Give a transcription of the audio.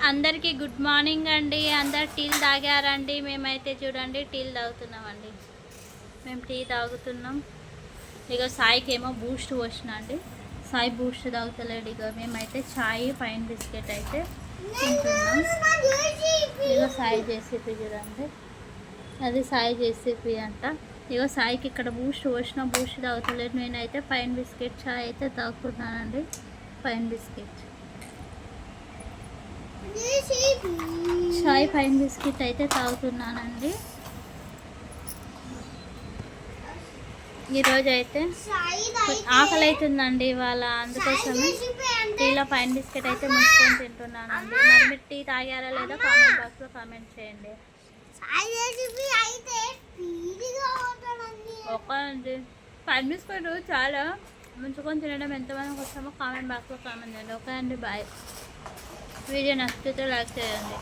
అందరికీ good morning అండి. అందరు టీలు తాగారండి. మేమైతే చూడండి టీలు తాగుతున్నామండి. మేము టీ తాగుతున్నాం. ఇక సాయికి ఏమో బూస్ట్ పోసిన అండి. సాయి బూస్ట్ తాగుతలేడు. ఇక మేమైతే చాయ్ పైన బిస్కెట్ అయితే తింటున్నాం. ఇక సాయి జేసీపీ చూడండి, అది సాయి జేసీపీ అంట. ఇక సాయికి ఇక్కడ బూస్ట్ పోసిన, బూస్ట్ తాగుతలేడు. నేనైతే పైన బిస్కెట్ చాయ్ అయితే తాగుతున్నానండి. పైన బిస్కెట్ చాయ్ పైన బిస్కెట్ అయితే తాగుతున్నానండి. ఈరోజు అయితే ఆకలి అవుతుందండి ఇవాళ, అందుకోసమే టీలో పైన బిస్కెట్ అయితే ముంచుకొని తింటున్నానండి. మరి మీరు టీ తాగారా లేదా కామెంట్ బాక్స్లో కామెంట్ చేయండి. అండి పైన బిస్కెట్ చాలా ముంచుకొని తినడం ఎంతమందికి వస్తామో కామెంట్ బాక్స్లో కామెంట్ చేయండి. ఓకే అండి, బాయ్. వీడియో నచ్చితే లైక్ చేయండి.